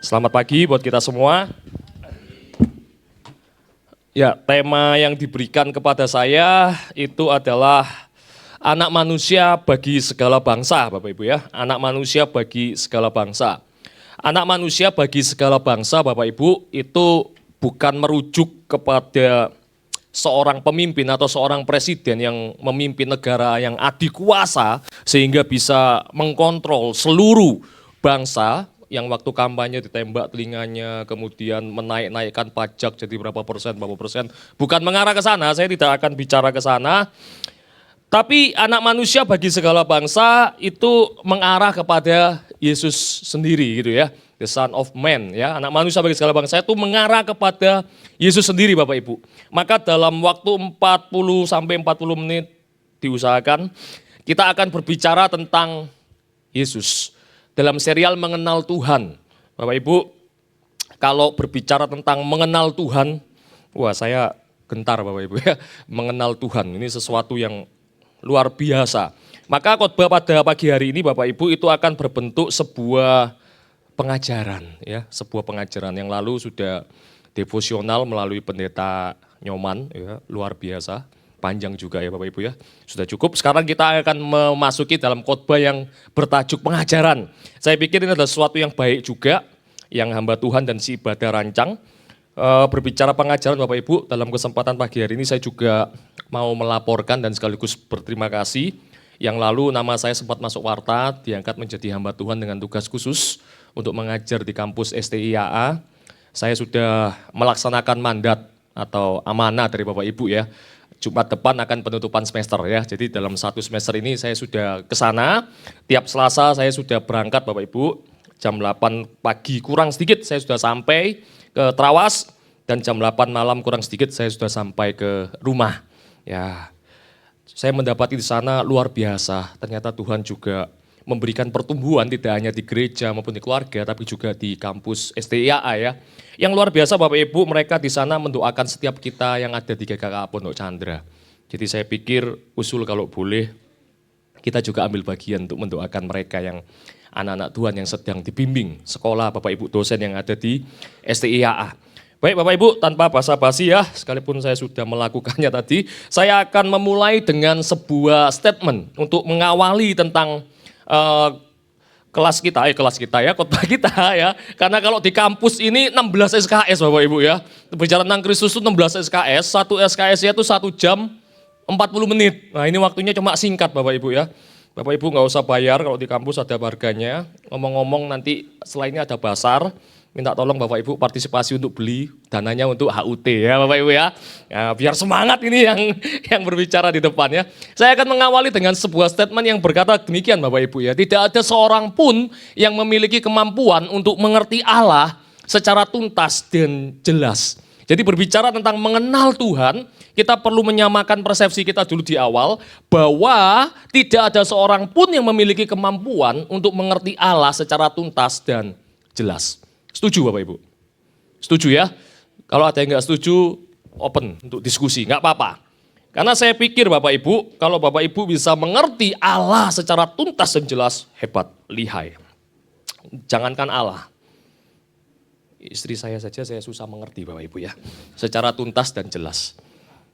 Selamat pagi buat kita semua. Ya, tema yang diberikan kepada saya itu adalah anak manusia bagi segala bangsa, Bapak Ibu ya. Anak manusia bagi segala bangsa. Anak manusia bagi segala bangsa, Bapak Ibu, itu bukan merujuk kepada seorang pemimpin atau seorang presiden yang memimpin negara yang adikuasa sehingga bisa mengkontrol seluruh bangsa yang waktu kampanye ditembak telinganya, kemudian menaikkan pajak jadi berapa persen. Bukan mengarah ke sana, saya tidak akan bicara ke sana. Tapi anak manusia bagi segala bangsa itu mengarah kepada Yesus sendiri gitu ya. The Son of Man ya. Anak manusia bagi segala bangsa itu mengarah kepada Yesus sendiri Bapak Ibu. Maka dalam waktu 40 sampai 40 menit diusahakan kita akan berbicara tentang Yesus. Dalam serial Mengenal Tuhan. Bapak Ibu, kalau berbicara tentang mengenal Tuhan, wah saya gentar Bapak Ibu ya. Mengenal Tuhan, ini sesuatu yang luar biasa. Maka khotbah pada pagi hari ini Bapak Ibu itu akan berbentuk sebuah pengajaran ya, sebuah pengajaran yang lalu sudah devosional melalui pendeta Nyoman ya, luar biasa. Panjang juga ya Bapak Ibu ya, sudah cukup. Sekarang kita akan memasuki dalam khotbah yang bertajuk pengajaran. Saya pikir ini adalah sesuatu yang baik juga, yang hamba Tuhan dan si ibadah rancang. Berbicara pengajaran Bapak Ibu, dalam kesempatan pagi hari ini saya juga mau melaporkan dan sekaligus berterima kasih. Yang lalu nama saya sempat masuk warta, diangkat menjadi hamba Tuhan dengan tugas khusus untuk mengajar di kampus STIAA. Saya sudah melaksanakan mandat atau amanah dari Bapak Ibu ya. Jumat depan akan penutupan semester ya, jadi dalam satu semester ini saya sudah ke sana, tiap Selasa saya sudah berangkat Bapak Ibu, jam 8 pagi kurang sedikit saya sudah sampai ke Trawas, dan jam 8 malam kurang sedikit saya sudah sampai ke rumah. Ya, saya mendapati di sana luar biasa, ternyata Tuhan juga memberikan pertumbuhan tidak hanya di gereja maupun di keluarga, tapi juga di kampus STIAA ya. Yang luar biasa Bapak Ibu, mereka di sana mendoakan setiap kita yang ada di GKK Pondok Chandra. Jadi saya pikir usul kalau boleh, kita juga ambil bagian untuk mendoakan mereka yang anak-anak Tuhan yang sedang dibimbing sekolah Bapak Ibu dosen yang ada di STIAA. Baik Bapak Ibu, tanpa basa-basi ya, sekalipun saya sudah melakukannya tadi, saya akan memulai dengan sebuah statement untuk mengawali tentang kelas kita ya, khotbah kita ya. Karena kalau di kampus ini 16 SKS Bapak Ibu ya. Bicara tentang Kristus itu 16 SKS, satu SKS-nya itu 1 jam 40 menit. Nah ini waktunya cuma singkat Bapak Ibu ya. Bapak Ibu nggak usah bayar kalau di kampus ada harganya. Ngomong-ngomong nanti setelah ini ada basar. Minta tolong Bapak Ibu partisipasi untuk beli dananya untuk HUT ya Bapak Ibu ya. Ya biar semangat ini yang berbicara di depan ya. Saya akan mengawali dengan sebuah statement yang berkata demikian Bapak Ibu ya. Tidak ada seorang pun yang memiliki kemampuan untuk mengerti Allah secara tuntas dan jelas. Jadi berbicara tentang mengenal Tuhan, kita perlu menyamakan persepsi kita dulu di awal bahwa tidak ada seorang pun yang memiliki kemampuan untuk mengerti Allah secara tuntas dan jelas. Setuju Bapak Ibu? Setuju ya? Kalau ada yang nggak setuju, open untuk diskusi, nggak apa-apa. Karena saya pikir Bapak Ibu, kalau Bapak Ibu bisa mengerti Allah secara tuntas dan jelas, hebat, lihai. Jangankan Allah. Istri saya saja saya susah mengerti Bapak Ibu ya. Secara tuntas dan jelas.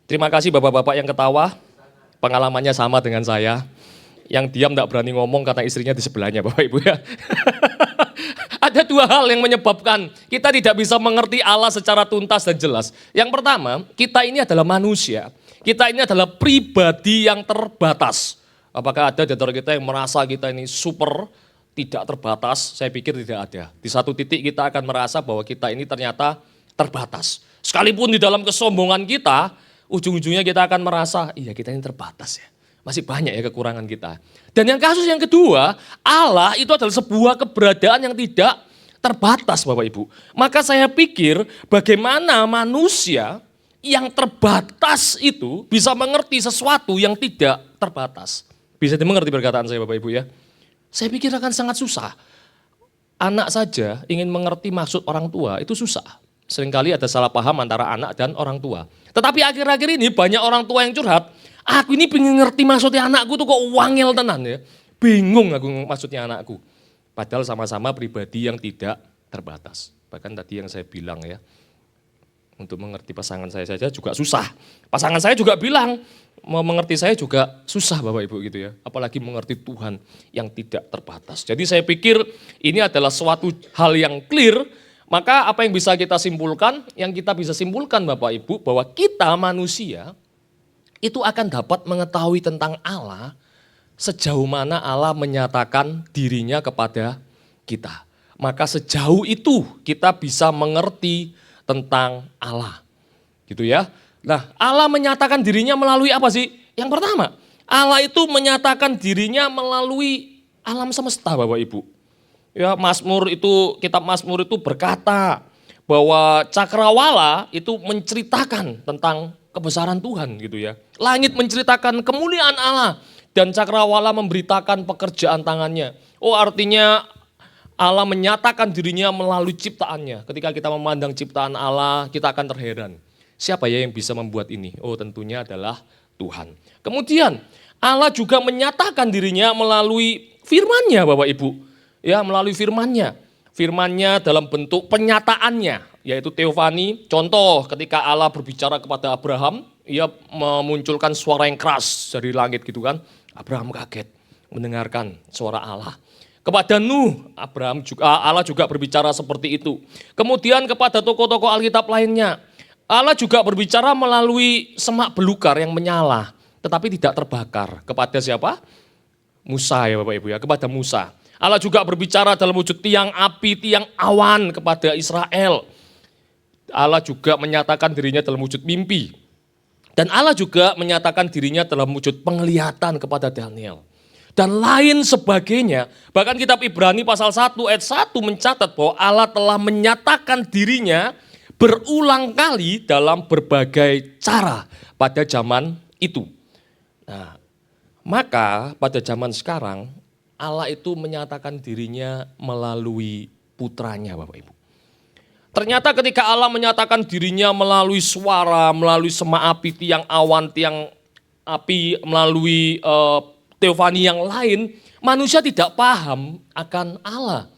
Terima kasih Bapak-Bapak yang ketawa, pengalamannya sama dengan saya. Yang diam nggak berani ngomong karena istrinya di sebelahnya Bapak Ibu ya. Ada 2 hal yang menyebabkan kita tidak bisa mengerti Allah secara tuntas dan jelas. Yang pertama, kita ini adalah manusia. Kita ini adalah pribadi yang terbatas. Apakah ada di antara kita yang merasa kita ini super, tidak terbatas? Saya pikir tidak ada. Di satu titik kita akan merasa bahwa kita ini ternyata terbatas. Sekalipun di dalam kesombongan kita, ujung-ujungnya kita akan merasa, iya kita ini terbatas ya. Masih banyak ya kekurangan kita. Dan yang kasus yang kedua, Allah itu adalah sebuah keberadaan yang tidak terbatas Bapak Ibu. Maka saya pikir bagaimana manusia yang terbatas itu bisa mengerti sesuatu yang tidak terbatas. Bisa dimengerti perkataan saya Bapak Ibu ya. Saya pikir akan sangat susah. Anak saja ingin mengerti maksud orang tua itu susah. Seringkali ada salah paham antara anak dan orang tua. Tetapi akhir-akhir ini banyak orang tua yang curhat, aku ini pengen ngerti maksudnya anakku tuh kok wangel tenan ya. Bingung aku maksudnya anakku. Padahal sama-sama pribadi yang tidak terbatas. Bahkan tadi yang saya bilang ya, untuk mengerti pasangan saya saja juga susah. Pasangan saya juga bilang, mau mengerti saya juga susah Bapak Ibu gitu ya. Apalagi mengerti Tuhan yang tidak terbatas. Jadi saya pikir ini adalah suatu hal yang clear. Maka apa yang bisa kita simpulkan? Yang kita bisa simpulkan Bapak Ibu bahwa kita manusia itu akan dapat mengetahui tentang Allah sejauh mana Allah menyatakan dirinya kepada kita. Maka sejauh itu kita bisa mengerti tentang Allah. Gitu ya. Nah, Allah menyatakan dirinya melalui apa sih? Yang pertama, Allah itu menyatakan dirinya melalui alam semesta Bapak Ibu. Ya, kitab Mazmur itu berkata bahwa cakrawala itu menceritakan tentang kebesaran Tuhan gitu ya. Langit menceritakan kemuliaan Allah dan cakrawala memberitakan pekerjaan tangannya. Oh, artinya Allah menyatakan dirinya melalui ciptaannya. Ketika kita memandang ciptaan Allah, kita akan terheran. Siapa ya yang bisa membuat ini? Oh, tentunya adalah Tuhan. Kemudian Allah juga menyatakan dirinya melalui firman-Nya Bapak Ibu. Ya, melalui firman-Nya. Firman-Nya dalam bentuk penyataannya, yaitu teofani. Contoh ketika Allah berbicara kepada Abraham, ia memunculkan suara yang keras dari langit gitu kan. Abraham kaget mendengarkan suara Allah. Kepada Nuh, Allah juga berbicara seperti itu. Kemudian kepada tokoh-tokoh Alkitab lainnya, Allah juga berbicara melalui semak belukar yang menyala, tetapi tidak terbakar. Kepada siapa? Musa ya Bapak Ibu ya, kepada Musa. Allah juga berbicara dalam wujud tiang api, tiang awan kepada Israel. Allah juga menyatakan dirinya dalam wujud mimpi. Dan Allah juga menyatakan dirinya dalam wujud penglihatan kepada Daniel. Dan lain sebagainya. Bahkan kitab Ibrani pasal 1 ayat 1 mencatat bahwa Allah telah menyatakan dirinya berulang kali dalam berbagai cara pada zaman itu. Nah, maka pada zaman sekarang Allah itu menyatakan dirinya melalui putranya Bapak Ibu. Ternyata ketika Allah menyatakan dirinya melalui suara, melalui semak api, tiang awan, tiang api, melalui teofani yang lain, manusia tidak paham akan Allah.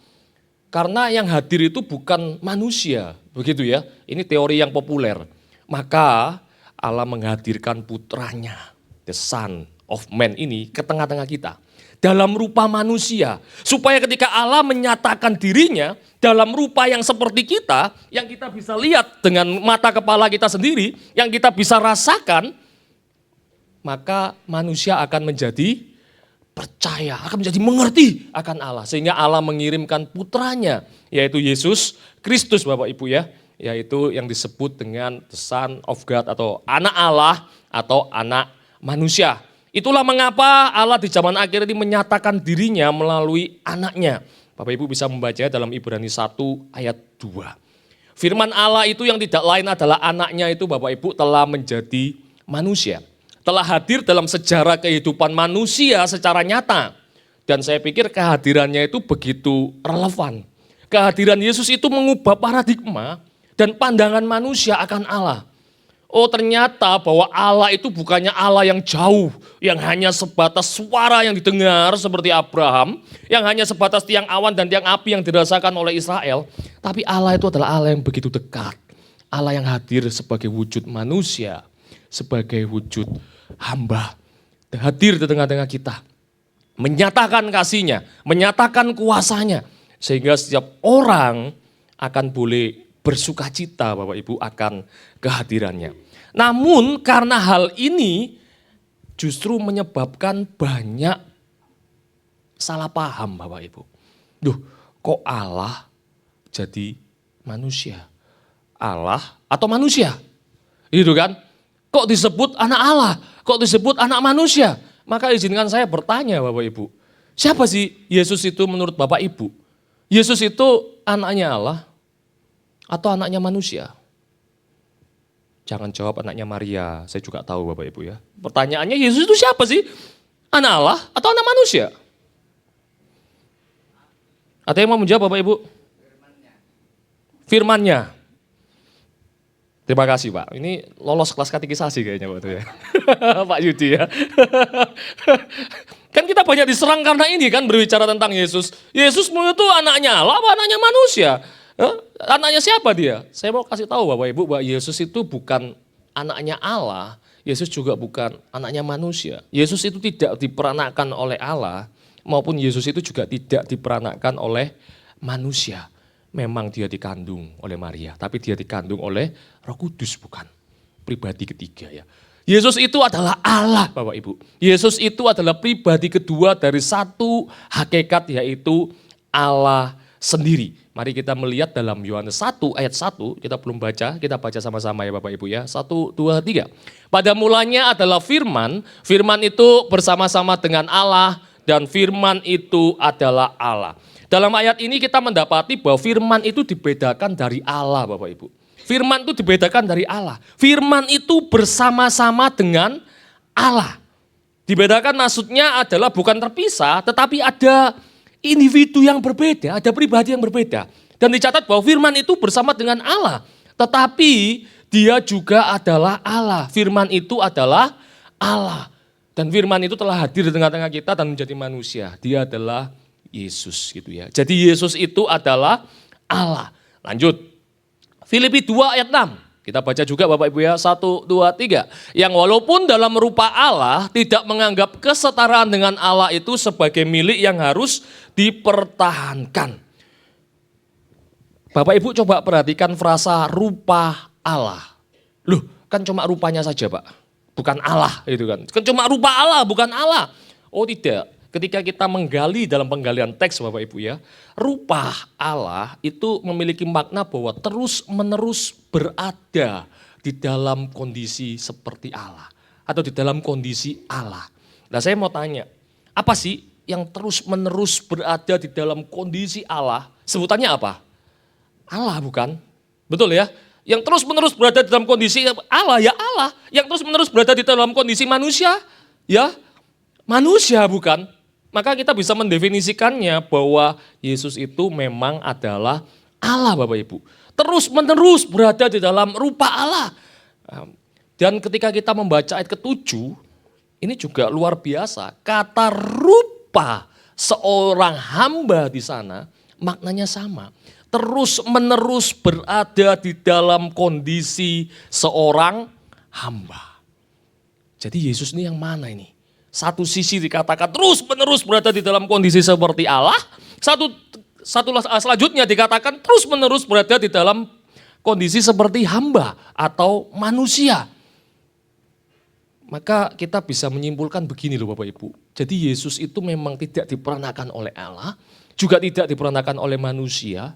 Karena yang hadir itu bukan manusia, begitu ya. Ini teori yang populer. Maka Allah menghadirkan putranya, the Son of Man ini ke tengah-tengah kita. Dalam rupa manusia. Supaya ketika Allah menyatakan dirinya dalam rupa yang seperti kita, yang kita bisa lihat dengan mata kepala kita sendiri, yang kita bisa rasakan, maka manusia akan menjadi percaya, akan menjadi mengerti akan Allah. Sehingga Allah mengirimkan putranya, yaitu Yesus Kristus Bapak Ibu ya. Yaitu yang disebut dengan the Son of God atau anak Allah atau anak manusia. Itulah mengapa Allah di zaman akhir ini menyatakan dirinya melalui anaknya. Bapak Ibu bisa membaca dalam Ibrani 1 ayat 2. Firman Allah itu yang tidak lain adalah anaknya itu Bapak Ibu telah menjadi manusia. Telah hadir dalam sejarah kehidupan manusia secara nyata. Dan saya pikir kehadirannya itu begitu relevan. Kehadiran Yesus itu mengubah paradigma dan pandangan manusia akan Allah. Oh, ternyata bahwa Allah itu bukannya Allah yang jauh, yang hanya sebatas suara yang didengar seperti Abraham, yang hanya sebatas tiang awan dan tiang api yang dirasakan oleh Israel. Tapi Allah itu adalah Allah yang begitu dekat. Allah yang hadir sebagai wujud manusia, sebagai wujud hamba. Hadir di tengah-tengah kita. Menyatakan kasihnya, menyatakan kuasanya. Sehingga setiap orang akan boleh bersuka cita Bapak Ibu akan kehadirannya. Namun karena hal ini justru menyebabkan banyak salah paham Bapak Ibu. Duh, kok Allah jadi manusia? Allah atau manusia? Gitu kan? Kok disebut anak Allah? Kok disebut anak manusia? Maka izinkan saya bertanya Bapak Ibu. Siapa sih Yesus itu menurut Bapak Ibu? Yesus itu anaknya Allah atau anaknya manusia? Jangan jawab anaknya Maria, saya juga tahu Bapak Ibu ya. Pertanyaannya Yesus itu siapa sih? Anak Allah atau anak manusia? Ada yang mau menjawab Bapak Ibu? Firman-Nya. Terima kasih Pak, ini lolos kelas katekisasi kayaknya Pak itu ya. Pak Yudi ya. Kan kita banyak diserang karena ini kan berbicara tentang Yesus. Yesus itu anaknya Allah apa anaknya manusia? Anaknya siapa dia? Saya mau kasih tahu Bapak Ibu bahwa Yesus itu bukan anaknya Allah. Yesus juga bukan anaknya manusia. Yesus itu tidak diperanakkan oleh Allah maupun Yesus itu juga tidak diperanakkan oleh manusia. Memang dia dikandung oleh Maria, tapi dia dikandung oleh Roh Kudus bukan pribadi ketiga ya. Yesus itu adalah Allah Bapak Ibu. Yesus itu adalah pribadi kedua dari satu hakikat yaitu Allah sendiri. Mari kita melihat dalam Yohanes 1 ayat 1, kita belum baca, kita baca sama-sama ya Bapak Ibu ya. 1, 2, 3. Pada mulanya adalah firman, firman itu bersama-sama dengan Allah dan firman itu adalah Allah. Dalam ayat ini kita mendapati bahwa firman itu dibedakan dari Allah Bapak Ibu. Firman itu dibedakan dari Allah. Firman itu bersama-sama dengan Allah. Dibedakan maksudnya adalah bukan terpisah tetapi ada individu yang berbeda, ada pribadi yang berbeda. Dan dicatat bahwa firman itu bersama dengan Allah. Tetapi dia juga adalah Allah. Firman itu adalah Allah. Dan firman itu telah hadir di tengah-tengah kita dan menjadi manusia. Dia adalah Yesus gitu ya. Jadi Yesus itu adalah Allah. Lanjut. Filipi 2 ayat 6. Kita baca juga Bapak Ibu ya, 1, 2, 3. Yang walaupun dalam rupa Allah tidak menganggap kesetaraan dengan Allah itu sebagai milik yang harus dipertahankan. Bapak Ibu coba perhatikan frasa rupa Allah. Loh kan cuma rupanya saja Pak, bukan Allah itu kan. Kan cuma rupa Allah bukan Allah. Oh tidak. Ketika kita menggali dalam penggalian teks Bapak Ibu ya, rupa Allah itu memiliki makna bahwa terus menerus berada di dalam kondisi seperti Allah. Atau di dalam kondisi Allah. Nah saya mau tanya, apa sih yang terus menerus berada di dalam kondisi Allah? Sebutannya apa? Allah bukan? Betul ya? Yang terus menerus berada di dalam kondisi Allah ya Allah. Yang terus menerus berada di dalam kondisi manusia ya manusia bukan? Maka kita bisa mendefinisikannya bahwa Yesus itu memang adalah Allah Bapak Ibu. Terus menerus berada di dalam rupa Allah. Dan ketika kita membaca ayat ke-7, ini juga luar biasa. Kata rupa seorang hamba di sana maknanya sama. Terus menerus berada di dalam kondisi seorang hamba. Jadi Yesus ini yang mana ini? Satu sisi dikatakan terus menerus berada di dalam kondisi seperti Allah. Satu selanjutnya dikatakan terus menerus berada di dalam kondisi seperti hamba atau manusia. Maka kita bisa menyimpulkan begini loh Bapak Ibu. Jadi Yesus itu memang tidak diperanakkan oleh Allah. Juga tidak diperanakkan oleh manusia.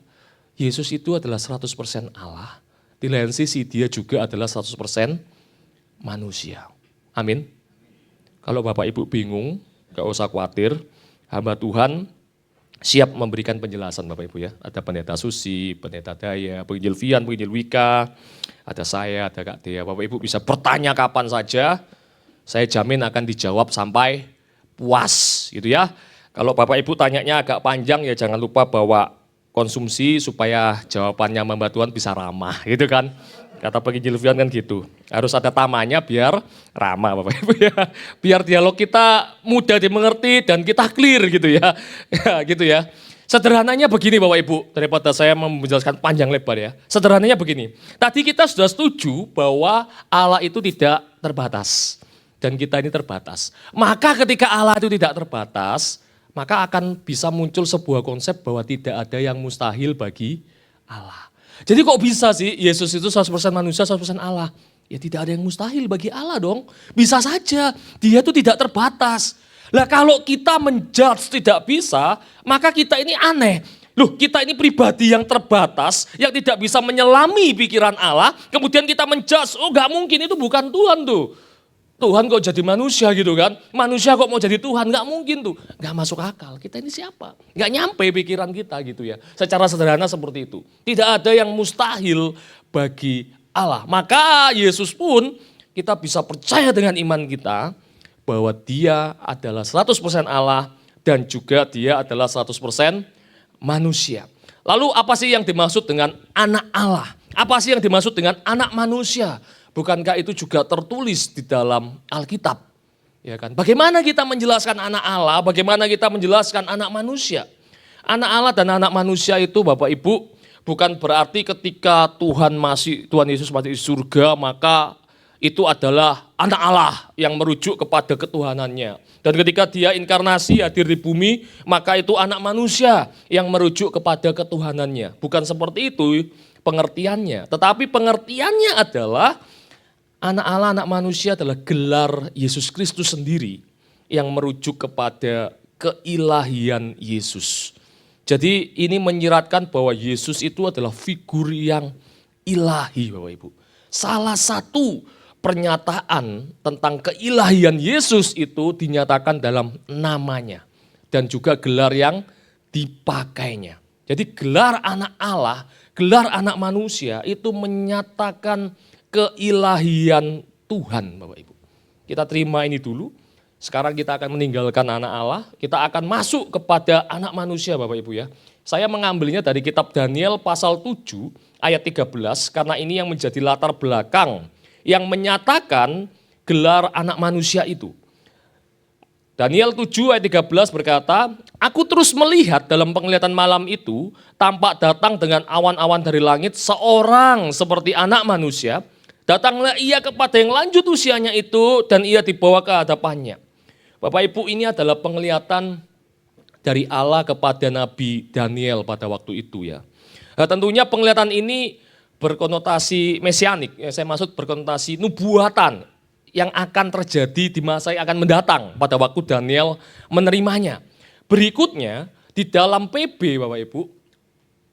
Yesus itu adalah 100% Allah. Di lain sisi dia juga adalah 100% manusia. Amin. Kalau Bapak Ibu bingung, gak usah khawatir, hamba Tuhan siap memberikan penjelasan Bapak Ibu ya. Ada Pendeta Susi, Pendeta Daya, Penginjil Vian, Penginjil Wika, ada saya, ada Kak Dea. Bapak Ibu bisa bertanya kapan saja, saya jamin akan dijawab sampai puas gitu ya. Kalau Bapak Ibu tanyanya agak panjang ya jangan lupa bawa konsumsi supaya jawabannya hamba Tuhan bisa ramah gitu kan. Kata Penginjil Vian kan gitu, harus ada tamanya biar ramah Bapak Ibu ya. Biar dialog kita mudah dimengerti dan kita clear gitu ya. Gitu ya. Sederhananya begini Bapak Ibu, daripada saya menjelaskan panjang lebar ya. Sederhananya begini, tadi kita sudah setuju bahwa Allah itu tidak terbatas. Dan kita ini terbatas. Maka ketika Allah itu tidak terbatas, maka akan bisa muncul sebuah konsep bahwa tidak ada yang mustahil bagi Allah. Jadi kok bisa sih Yesus itu 100% manusia, 100% Allah? Ya tidak ada yang mustahil bagi Allah dong. Bisa saja, dia itu tidak terbatas. Lah kalau kita menjudge tidak bisa, maka kita ini aneh. Loh kita ini pribadi yang terbatas, yang tidak bisa menyelami pikiran Allah, kemudian kita menjudge, oh gak mungkin itu bukan Tuhan tuh. Tuhan kok jadi manusia gitu kan, manusia kok mau jadi Tuhan, gak mungkin tuh. Gak masuk akal, kita ini siapa? Gak nyampe pikiran kita gitu ya, secara sederhana seperti itu. Tidak ada yang mustahil bagi Allah. Maka Yesus pun kita bisa percaya dengan iman kita, bahwa dia adalah 100% Allah dan juga dia adalah 100% manusia. Lalu apa sih yang dimaksud dengan anak Allah? Apa sih yang dimaksud dengan anak manusia? Bukankah itu juga tertulis di dalam Alkitab? Ya kan? Bagaimana kita menjelaskan anak Allah, bagaimana kita menjelaskan anak manusia? Anak Allah dan anak manusia itu Bapak Ibu bukan berarti ketika Tuhan Yesus masih di surga maka itu adalah anak Allah yang merujuk kepada ketuhanannya. Dan ketika dia inkarnasi hadir di bumi, maka itu anak manusia yang merujuk kepada ketuhanannya. Bukan seperti itu pengertiannya. Tetapi pengertiannya adalah anak Allah, anak manusia adalah gelar Yesus Kristus sendiri yang merujuk kepada keilahian Yesus. Jadi ini menyiratkan bahwa Yesus itu adalah figur yang ilahi Bapak Ibu. Salah satu pernyataan tentang keilahian Yesus itu dinyatakan dalam namanya dan juga gelar yang dipakainya. Jadi gelar anak Allah, gelar anak manusia itu menyatakan keilahian Tuhan Bapak Ibu. Kita terima ini dulu. Sekarang kita akan meninggalkan anak Allah, kita akan masuk kepada anak manusia Bapak Ibu ya. Saya mengambilnya dari kitab Daniel pasal 7 ayat 13 karena ini yang menjadi latar belakang yang menyatakan gelar anak manusia itu. Daniel 7 ayat 13 berkata, "Aku terus melihat dalam penglihatan malam itu, tampak datang dengan awan-awan dari langit seorang seperti anak manusia. Datanglah ia kepada yang lanjut usianya itu dan ia dibawa ke hadapannya." Bapak Ibu, ini adalah penglihatan dari Allah kepada Nabi Daniel pada waktu itu ya. Nah, tentunya penglihatan ini berkonotasi mesianik, ya, saya maksud berkonotasi nubuatan yang akan terjadi di masa yang akan mendatang pada waktu Daniel menerimanya. Berikutnya di dalam PB Bapak Ibu,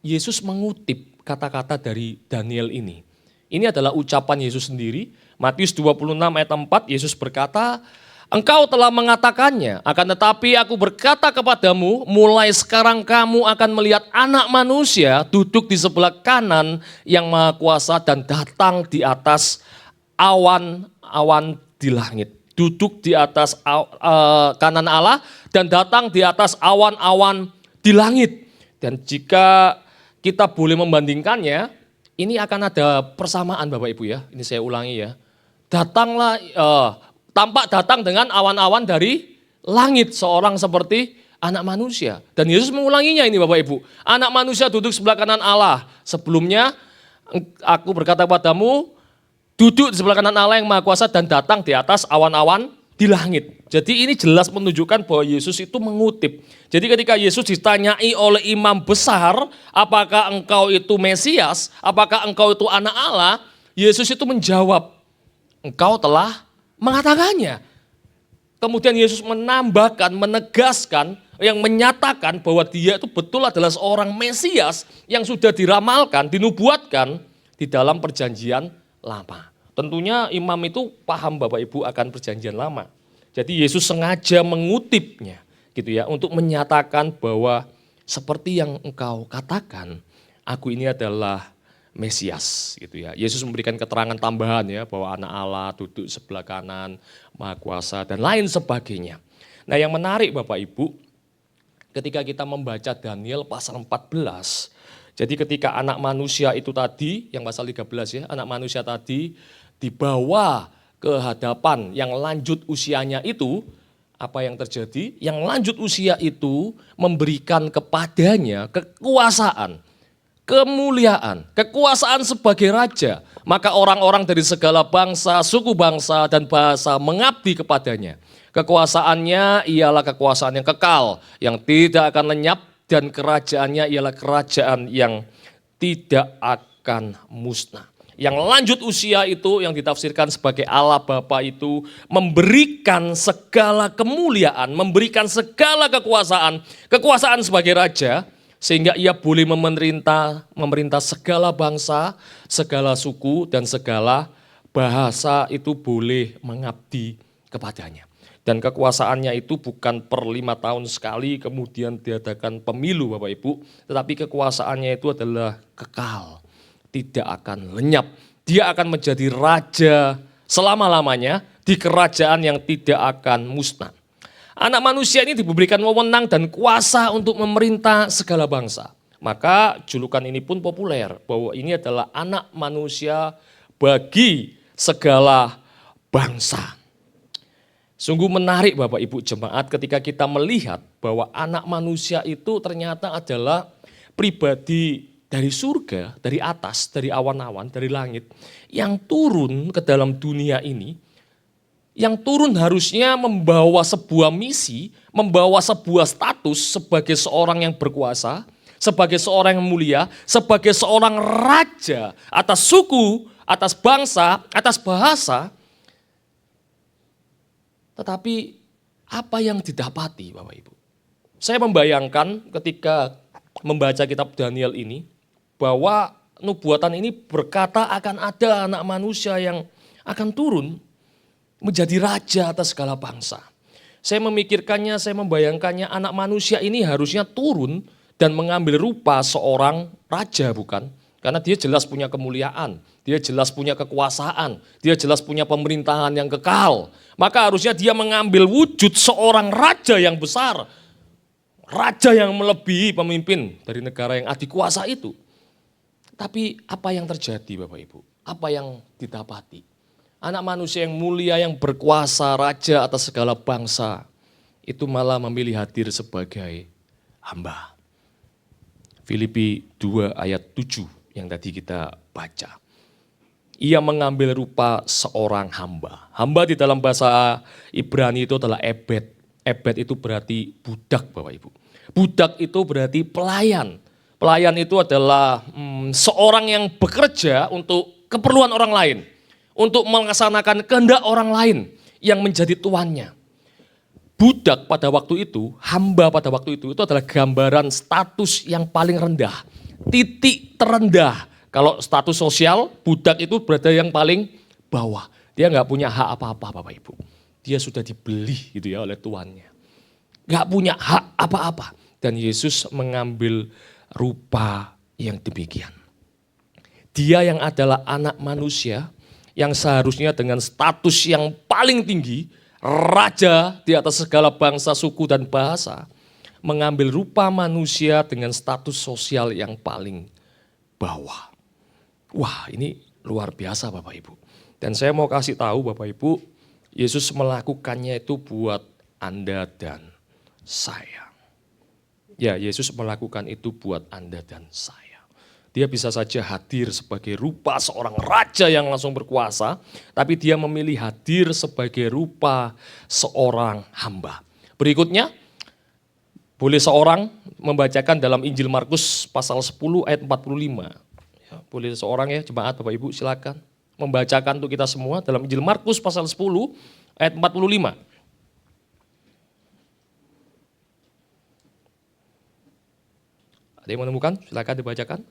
Yesus mengutip kata-kata dari Daniel ini. Ini adalah ucapan Yesus sendiri, Matius 26 ayat 4, Yesus berkata, "Engkau telah mengatakannya, akan tetapi aku berkata kepadamu, mulai sekarang kamu akan melihat Anak Manusia duduk di sebelah kanan yang Maha Kuasa dan datang di atas awan-awan di langit." Duduk di atas kanan Allah dan datang di atas awan-awan di langit. Dan jika kita boleh membandingkannya, ini akan ada persamaan Bapak Ibu ya. Ini saya ulangi ya. Datanglah tampak datang dengan awan-awan dari langit seorang seperti anak manusia. Dan Yesus mengulanginya ini Bapak Ibu. Anak manusia duduk sebelah kanan Allah. Sebelumnya aku berkata kepadamu, duduk di sebelah kanan Allah yang Maha Kuasa dan datang di atas awan-awan di langit. Jadi ini jelas menunjukkan bahwa Yesus itu mengutip. Jadi ketika Yesus ditanyai oleh imam besar, apakah engkau itu Mesias, apakah engkau itu anak Allah, Yesus itu menjawab, engkau telah mengatakannya. Kemudian Yesus menambahkan, menegaskan, yang menyatakan bahwa dia itu betul adalah seorang Mesias yang sudah diramalkan, dinubuatkan di dalam perjanjian lama. Tentunya imam itu paham Bapak Ibu akan perjanjian lama. Jadi Yesus sengaja mengutipnya gitu ya untuk menyatakan bahwa seperti yang engkau katakan, aku ini adalah Mesias gitu ya. Yesus memberikan keterangan tambahan ya bahwa anak Allah duduk sebelah kanan Maha Kuasa dan lain sebagainya. Nah, yang menarik Bapak Ibu, ketika kita membaca Daniel pasal 14, jadi ketika anak manusia itu tadi, yang pasal 13 ya, anak manusia tadi dibawa ke hadapan yang lanjut usianya itu, apa yang terjadi? Yang lanjut usia itu memberikan kepadanya kekuasaan, kemuliaan, kekuasaan sebagai raja. Maka orang-orang dari segala bangsa, suku bangsa, dan bahasa mengabdi kepadanya. Kekuasaannya ialah kekuasaan yang kekal, yang tidak akan lenyap, dan kerajaannya ialah kerajaan yang tidak akan musnah. Yang lanjut usia itu yang ditafsirkan sebagai Allah Bapa itu memberikan segala kemuliaan, memberikan segala kekuasaan, kekuasaan sebagai raja, sehingga ia boleh memerintah segala bangsa, segala suku, dan segala bahasa itu boleh mengabdi kepadanya. Dan kekuasaannya itu bukan per 5 tahun sekali kemudian diadakan pemilu Bapak Ibu, tetapi kekuasaannya itu adalah kekal, tidak akan lenyap. Dia akan menjadi raja selama-lamanya di kerajaan yang tidak akan musnah. Anak manusia ini diberikan wewenang dan kuasa untuk memerintah segala bangsa. Maka julukan ini pun populer bahwa ini adalah anak manusia bagi segala bangsa. Sungguh menarik Bapak Ibu jemaat ketika kita melihat bahwa anak manusia itu ternyata adalah pribadi dari surga, dari atas, dari awan-awan, dari langit, yang turun ke dalam dunia ini, yang turun harusnya membawa sebuah misi, membawa sebuah status sebagai seorang yang berkuasa, sebagai seorang yang mulia, sebagai seorang raja atas suku, atas bangsa, atas bahasa. Tetapi apa yang didapati Bapak Ibu? Saya membayangkan ketika membaca kitab Daniel ini, bahwa nubuatan ini berkata akan ada anak manusia yang akan turun menjadi raja atas segala bangsa. Saya memikirkannya, saya membayangkannya anak manusia ini harusnya turun dan mengambil rupa seorang raja bukan? Karena dia jelas punya kemuliaan, dia jelas punya kekuasaan, dia jelas punya pemerintahan yang kekal. Maka harusnya dia mengambil wujud seorang raja yang besar, raja yang melebihi pemimpin dari negara yang adikuasa itu. Tapi apa yang terjadi Bapak Ibu? Apa yang didapati? Anak manusia yang mulia, yang berkuasa, raja atas segala bangsa, itu malah memilih hadir sebagai hamba. Filipi 2 ayat 7 yang tadi kita baca. Ia mengambil rupa seorang hamba. Hamba di dalam bahasa Ibrani itu adalah ebed. Ebed itu berarti budak Bapak Ibu. Budak itu berarti pelayan. Pelayan itu adalah seorang yang bekerja untuk keperluan orang lain. Untuk melaksanakan kehendak orang lain yang menjadi tuannya. Budak pada waktu itu, hamba pada waktu itu adalah gambaran status yang paling rendah. Titik terendah. Kalau status sosial, budak itu berada yang paling bawah. Dia nggak punya hak apa-apa Bapak Ibu. Dia sudah dibeli gitu ya oleh tuannya. Nggak punya hak apa-apa. Dan Yesus mengambil rupa yang demikian. Dia yang adalah anak manusia, yang seharusnya dengan status yang paling tinggi, raja di atas segala bangsa, suku dan bahasa, mengambil rupa manusia dengan status sosial yang paling bawah. Wah, ini luar biasa Bapak Ibu. Dan saya mau kasih tahu Bapak Ibu, Yesus melakukannya itu buat Anda dan saya. Ya, Yesus melakukan itu buat Anda dan saya. Dia bisa saja hadir sebagai rupa seorang raja yang langsung berkuasa, tapi dia memilih hadir sebagai rupa seorang hamba. Berikutnya, boleh seorang membacakan dalam Injil Markus pasal 10 ayat 45. Ya, boleh seorang ya, jemaat Bapak Ibu silakan membacakan untuk kita semua dalam Injil Markus pasal 10 ayat 45. Ada yang menemukan? Silakan dibacakan.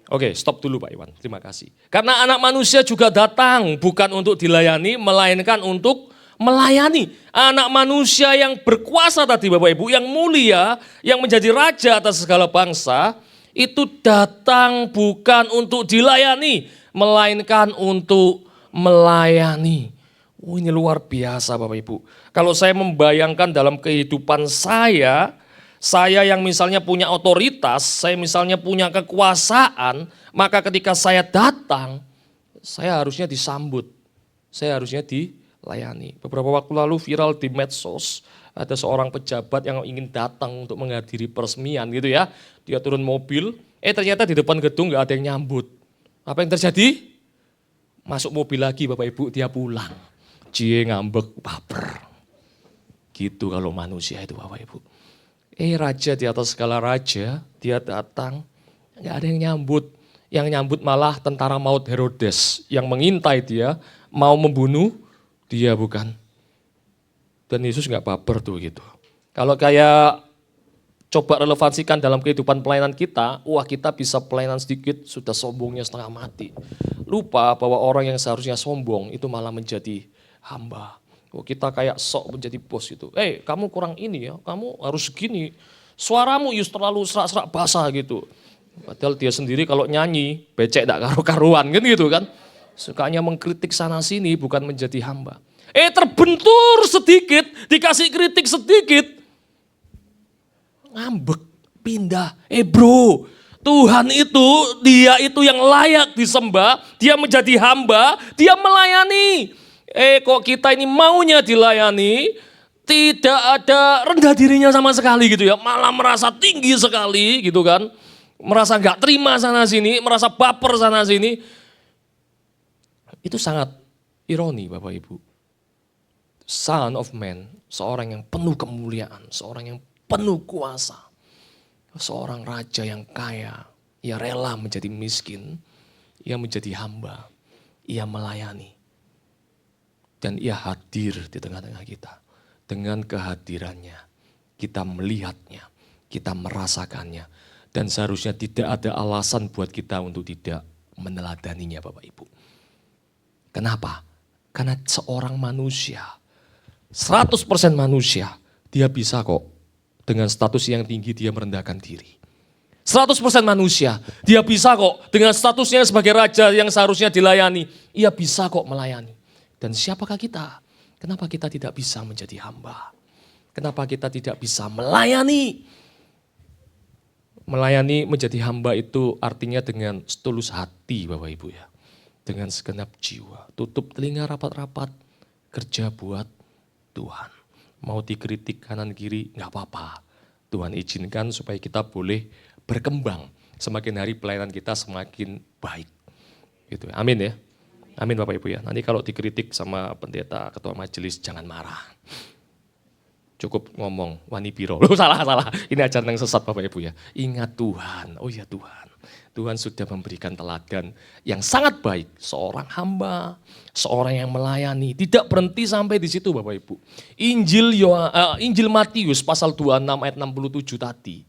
Oke, stop dulu Pak Iwan, terima kasih. Karena anak manusia juga datang bukan untuk dilayani, melainkan untuk melayani. Anak manusia yang berkuasa tadi Bapak Ibu, yang mulia, yang menjadi raja atas segala bangsa, itu datang bukan untuk dilayani, melainkan untuk melayani. Oh, ini luar biasa Bapak Ibu. Kalau saya membayangkan dalam kehidupan saya yang misalnya punya otoritas, saya misalnya punya kekuasaan, maka ketika saya datang, saya harusnya disambut, saya harusnya dilayani. Beberapa waktu lalu viral di medsos, ada seorang pejabat yang ingin datang untuk menghadiri peresmian gitu ya. Dia turun mobil, ternyata di depan gedung gak ada yang nyambut. Apa yang terjadi? Masuk mobil lagi Bapak Ibu, dia pulang. Cie ngambek, baper. Gitu kalau manusia itu Bapak Ibu. Raja di atas segala raja, dia datang, gak ada yang nyambut. Yang nyambut malah tentara maut Herodes yang mengintai dia, mau membunuh dia bukan. Dan Yesus gak baper tuh gitu. Kalau kayak coba relevansikan dalam kehidupan pelayanan kita, wah kita bisa pelayanan sedikit sudah sombongnya setengah mati. Lupa bahwa orang yang seharusnya sombong itu malah menjadi hamba. Kita kayak sok menjadi bos gitu. Kamu kurang ini ya, kamu harus segini. Suaramu just terlalu serak-serak basah gitu. Padahal dia sendiri kalau nyanyi, becek gak karu-karuan kan gitu kan. Sukanya mengkritik sana sini bukan menjadi hamba. Terbentur sedikit, dikasih kritik sedikit. Ngambek, pindah. Bro, Tuhan itu, dia itu yang layak disembah, dia menjadi hamba, dia melayani. Kok kita ini maunya dilayani, tidak ada rendah dirinya sama sekali gitu ya, malah merasa tinggi sekali gitu kan. Merasa gak terima sana sini, merasa baper sana sini. Itu sangat ironi Bapak Ibu. Son of man, seorang yang penuh kemuliaan, seorang yang penuh kuasa. Seorang raja yang kaya, ia rela menjadi miskin, ia menjadi hamba, ia melayani. Dan ia hadir di tengah-tengah kita. Dengan kehadirannya, kita melihatnya, kita merasakannya. Dan seharusnya tidak ada alasan buat kita untuk tidak meneladaninya Bapak Ibu. Kenapa? Karena seorang manusia, 100% manusia, dia bisa kok. Dengan status yang tinggi dia merendahkan diri. 100% manusia, dia bisa kok dengan statusnya sebagai raja yang seharusnya dilayani. Ia bisa kok melayani. Dan siapakah kita? Kenapa kita tidak bisa menjadi hamba? Kenapa kita tidak bisa melayani? Melayani menjadi hamba itu artinya dengan setulus hati Bapak Ibu ya. Dengan segenap jiwa, tutup telinga rapat-rapat, kerja buat Tuhan. Mau dikritik kanan kiri nggak apa-apa. Tuhan izinkan supaya kita boleh berkembang. Semakin hari pelayanan kita semakin baik. Gitu. Amin ya. Amin Bapak Ibu ya. Nanti kalau dikritik sama pendeta, ketua majelis jangan marah. Cukup ngomong wani biro. Loh salah. Ini ajaran yang sesat Bapak Ibu ya. Ingat Tuhan. Oh ya Tuhan. Tuhan sudah memberikan teladan yang sangat baik. Seorang hamba, seorang yang melayani. Tidak berhenti sampai di situ Bapak Ibu. Injil Matius pasal 26 ayat 67 tadi.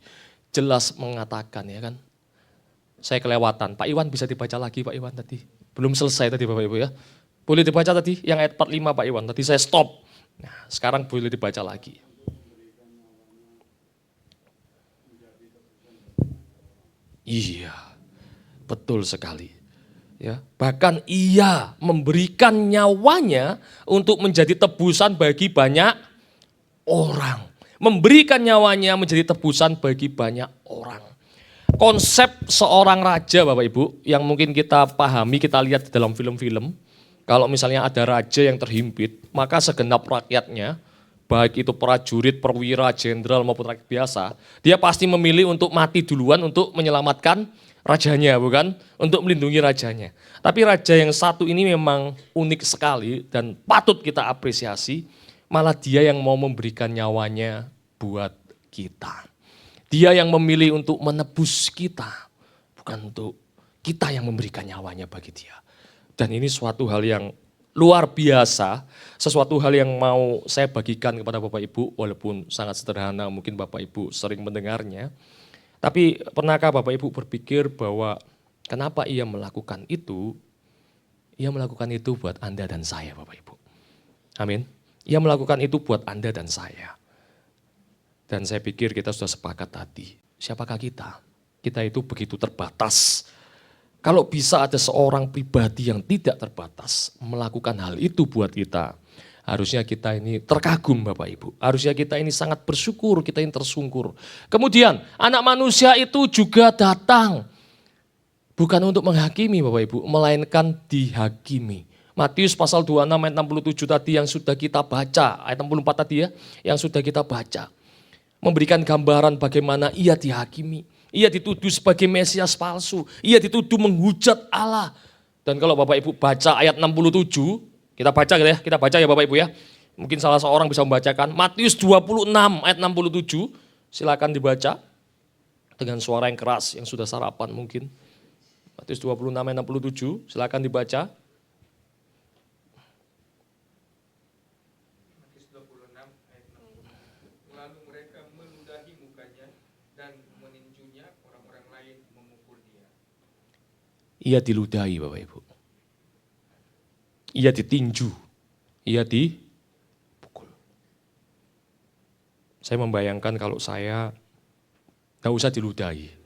Jelas mengatakan ya kan. Saya kelewatan. Pak Iwan bisa dibaca lagi Pak Iwan tadi. Belum selesai tadi Bapak Ibu ya. Boleh dibaca tadi yang ayat 45 Pak Iwan. Tadi saya stop. Nah, sekarang boleh dibaca lagi. Iya. Betul sekali. Ya, bahkan ia memberikan nyawanya untuk menjadi tebusan bagi banyak orang. Memberikan nyawanya menjadi tebusan bagi banyak orang. Konsep seorang raja Bapak Ibu yang mungkin kita pahami, kita lihat di dalam film-film. Kalau misalnya ada raja yang terhimpit, maka segenap rakyatnya, baik itu prajurit, perwira, jenderal maupun rakyat biasa, dia pasti memilih untuk mati duluan untuk menyelamatkan rajanya, bukan? Untuk melindungi rajanya. Tapi raja yang satu ini memang unik sekali dan patut kita apresiasi. Malah dia yang mau memberikan nyawanya buat kita. Dia yang memilih untuk menebus kita. Bukan untuk kita yang memberikan nyawanya bagi dia. Dan ini suatu hal yang luar biasa. Sesuatu hal yang mau saya bagikan kepada Bapak Ibu. Walaupun sangat sederhana, mungkin Bapak Ibu sering mendengarnya. Tapi pernahkah Bapak Ibu berpikir bahwa kenapa ia melakukan itu? Ia melakukan itu buat Anda dan saya Bapak Ibu. Amin. Ia melakukan itu buat Anda dan saya. Dan saya pikir kita sudah sepakat tadi. Siapakah kita? Kita itu begitu terbatas. Kalau bisa ada seorang pribadi yang tidak terbatas melakukan hal itu buat kita. Harusnya kita ini terkagum Bapak Ibu. Harusnya kita ini sangat bersyukur, kita ini tersungkur. Kemudian anak manusia itu juga datang. Bukan untuk menghakimi Bapak Ibu, melainkan dihakimi. Matius pasal 26 ayat 67 tadi yang sudah kita baca, ayat 64 tadi ya, yang sudah kita baca. Memberikan gambaran bagaimana ia dihakimi. Ia dituduh sebagai Mesias palsu, ia dituduh menghujat Allah. Dan kalau Bapak Ibu baca ayat 67, kita baca ya Bapak Ibu ya. Mungkin salah seorang bisa membacakan. Matius 26 ayat 67, silakan dibaca. Dengan suara yang keras, yang sudah sarapan mungkin. Matius 26 ayat 67, silakan dibaca. Matius 26 ayat 60. Lalu mereka meludahi mukanya dan meninjunya, orang-orang lain memukul dia. Ia diludahi Bapak Ibu. Ia ditinju, ia dipukul. Saya membayangkan kalau saya gak usah diludahi.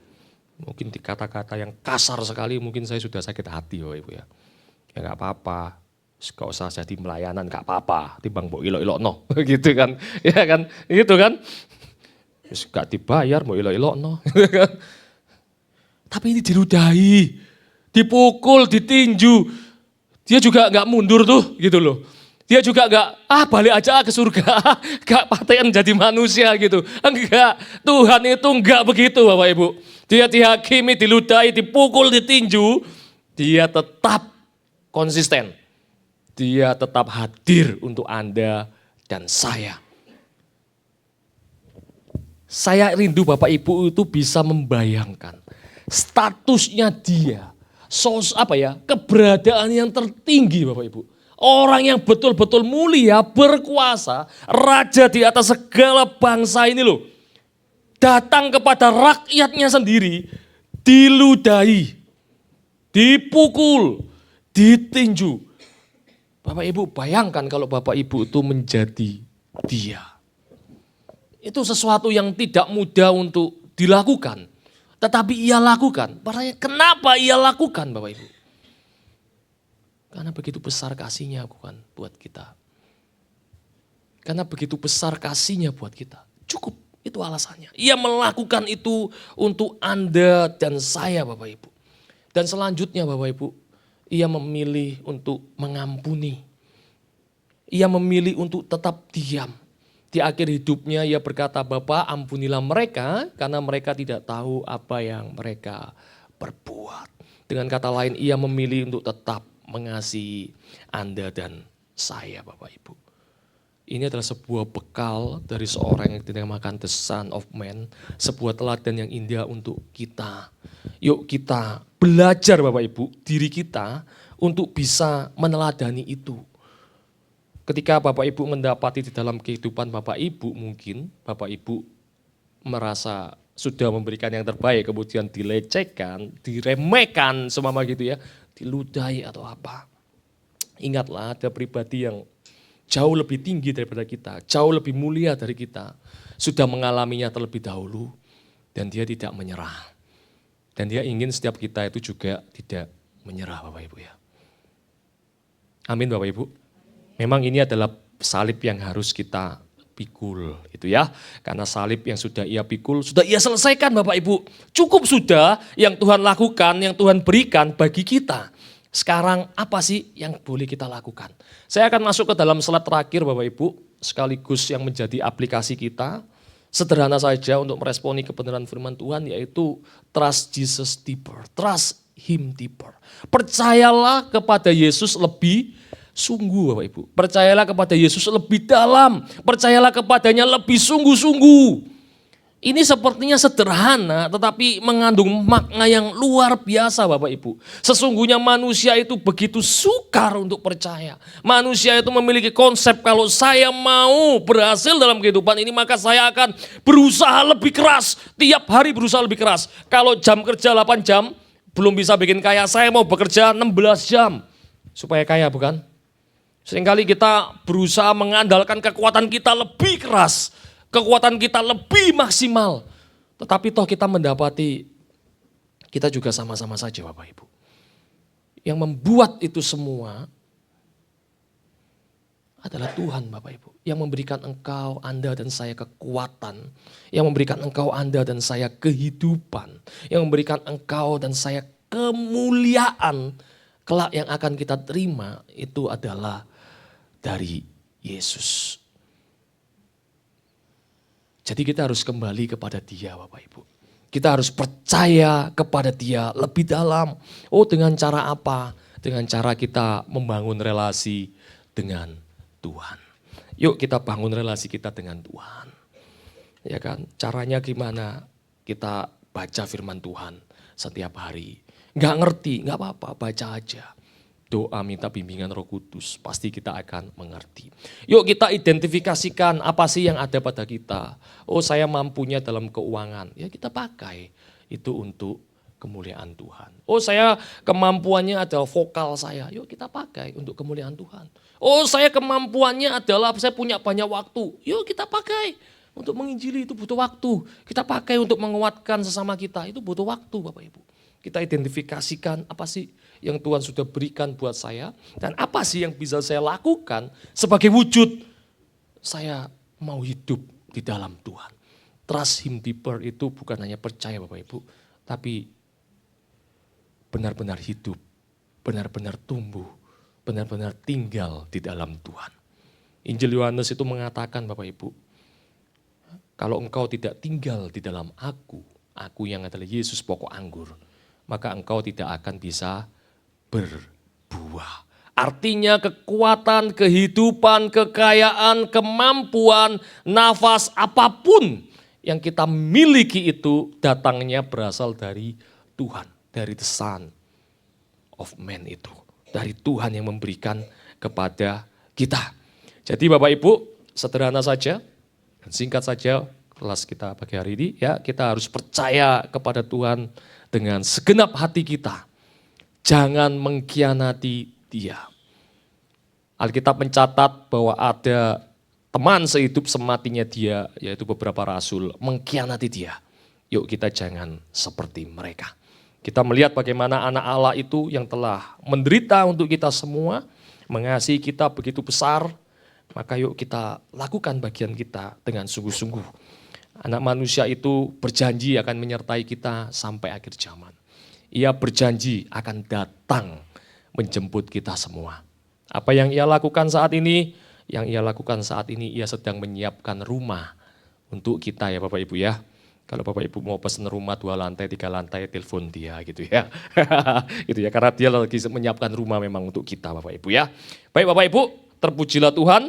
Mungkin di kata-kata yang kasar sekali mungkin saya sudah sakit hati Bapak Ibu ya. Ya gak apa-apa, gak usah jadi melayanan gak apa-apa. Timbang mbok ilok-ilok no, gitu kan. Ya kan, gitu kan. Gak dibayar, mbok ilok-ilok no. Tapi ini diludahi, dipukul, ditinju. Dia juga nggak mundur tuh gitu loh. Dia juga nggak, balik aja ke surga, gak paten jadi manusia gitu. Enggak, Tuhan itu enggak begitu Bapak Ibu. Dia dihakimi, diludahi, dipukul, ditinju. Dia tetap konsisten. Dia tetap hadir untuk Anda dan saya. Saya rindu Bapak Ibu itu bisa membayangkan statusnya dia. Keberadaan yang tertinggi Bapak Ibu. Orang yang betul-betul mulia, berkuasa, raja di atas segala bangsa ini loh. Datang kepada rakyatnya sendiri, diludahi, dipukul, ditinju. Bapak Ibu bayangkan kalau Bapak Ibu itu menjadi dia. Itu sesuatu yang tidak mudah untuk dilakukan. Tetapi ia lakukan. Kenapa ia lakukan Bapak Ibu? Karena begitu besar kasihnya bukan buat kita. Karena begitu besar kasihnya buat kita. Cukup, itu alasannya. Ia melakukan itu untuk Anda dan saya Bapak Ibu. Dan selanjutnya Bapak Ibu, ia memilih untuk mengampuni. Ia memilih untuk tetap diam. Di akhir hidupnya ia berkata, Bapa ampunilah mereka karena mereka tidak tahu apa yang mereka perbuat. Dengan kata lain ia memilih untuk tetap mengasihi Anda dan saya Bapak Ibu. Ini adalah sebuah bekal dari seorang yang dinamakan The Son of Man. Sebuah teladan yang indah untuk kita. Yuk kita belajar Bapak Ibu, diri kita untuk bisa meneladani itu. Ketika Bapak Ibu mendapati di dalam kehidupan Bapak Ibu mungkin Bapak Ibu merasa sudah memberikan yang terbaik kemudian dilecehkan, diremehkan semama gitu ya, diludahi atau apa. Ingatlah ada pribadi yang jauh lebih tinggi daripada kita, jauh lebih mulia dari kita, sudah mengalaminya terlebih dahulu dan dia tidak menyerah. Dan dia ingin setiap kita itu juga tidak menyerah Bapak Ibu ya. Amin Bapak Ibu. Memang ini adalah salib yang harus kita pikul itu ya. Karena salib yang sudah ia pikul, sudah ia selesaikan Bapak Ibu. Cukup sudah yang Tuhan lakukan, yang Tuhan berikan bagi kita. Sekarang apa sih yang boleh kita lakukan? Saya akan masuk ke dalam slide terakhir Bapak Ibu, sekaligus yang menjadi aplikasi kita. Sederhana saja untuk meresponi kebenaran firman Tuhan, yaitu trust Jesus deeper, trust him deeper. Percayalah kepada Yesus lebih sungguh Bapak Ibu. Percayalah kepada Yesus lebih dalam. Percayalah kepadanya lebih sungguh-sungguh. Ini sepertinya sederhana tetapi mengandung makna yang luar biasa Bapak Ibu. Sesungguhnya manusia itu begitu sukar untuk percaya. Manusia itu memiliki konsep kalau saya mau berhasil dalam kehidupan ini maka saya akan berusaha lebih keras. Tiap hari berusaha lebih keras. Kalau jam kerja 8 jam belum bisa bikin kaya, saya mau bekerja 16 jam supaya kaya bukan? Seringkali kita berusaha mengandalkan kekuatan kita lebih keras, kekuatan kita lebih maksimal. Tetapi toh kita mendapati, kita juga sama-sama saja Bapak Ibu. Yang membuat itu semua adalah Tuhan Bapak Ibu. Yang memberikan engkau, Anda dan saya kekuatan. Yang memberikan engkau, Anda dan saya kehidupan. Yang memberikan engkau dan saya kemuliaan. Kelak yang akan kita terima itu adalah dari Yesus. Jadi kita harus kembali kepada Dia Bapak Ibu. Kita harus percaya kepada Dia lebih dalam. Oh dengan cara apa? Dengan cara kita membangun relasi dengan Tuhan. Yuk kita bangun relasi kita dengan Tuhan. Ya kan? Caranya gimana? Kita baca firman Tuhan setiap hari. Nggak ngerti, nggak apa-apa, baca aja. Doa minta bimbingan Roh Kudus, pasti kita akan mengerti. Yuk kita identifikasikan apa sih yang ada pada kita. Oh saya mampunya dalam keuangan, ya kita pakai itu untuk kemuliaan Tuhan. Oh saya kemampuannya adalah vokal saya, yuk kita pakai untuk kemuliaan Tuhan. Oh saya kemampuannya adalah saya punya banyak waktu, yuk kita pakai untuk menginjili itu butuh waktu. Kita pakai untuk menguatkan sesama kita, itu butuh waktu Bapak Ibu. Kita identifikasikan apa sih yang Tuhan sudah berikan buat saya. Dan apa sih yang bisa saya lakukan sebagai wujud saya mau hidup di dalam Tuhan. Trust him deeper itu bukan hanya percaya Bapak Ibu. Tapi benar-benar hidup, benar-benar tumbuh, benar-benar tinggal di dalam Tuhan. Injil Yohanes itu mengatakan Bapak Ibu, kalau engkau tidak tinggal di dalam aku yang adalah Yesus pokok anggur, maka engkau tidak akan bisa berbuah. Artinya kekuatan, kehidupan, kekayaan, kemampuan, nafas apapun yang kita miliki itu datangnya berasal dari Tuhan, dari the Son of Man itu. Dari Tuhan yang memberikan kepada kita. Jadi Bapak Ibu, sederhana saja dan singkat saja kelas kita pagi hari ini, ya kita harus percaya kepada Tuhan dengan segenap hati kita. Jangan mengkhianati Dia. Alkitab mencatat bahwa ada teman sehidup sematinya Dia, yaitu beberapa rasul, mengkhianati Dia. Yuk kita jangan seperti mereka. Kita melihat bagaimana anak Allah itu yang telah menderita untuk kita semua, mengasihi kita begitu besar, maka yuk kita lakukan bagian kita dengan sungguh-sungguh. Anak manusia itu berjanji akan menyertai kita sampai akhir zaman. Ia berjanji akan datang menjemput kita semua. Apa yang ia lakukan saat ini? Yang ia lakukan saat ini, ia sedang menyiapkan rumah untuk kita ya Bapak Ibu ya. Kalau Bapak Ibu mau pesen rumah 2 lantai, 3 lantai, telepon dia gitu ya. Gitu ya, karena dia lagi menyiapkan rumah memang untuk kita Bapak Ibu ya. Baik Bapak Ibu, terpujilah Tuhan.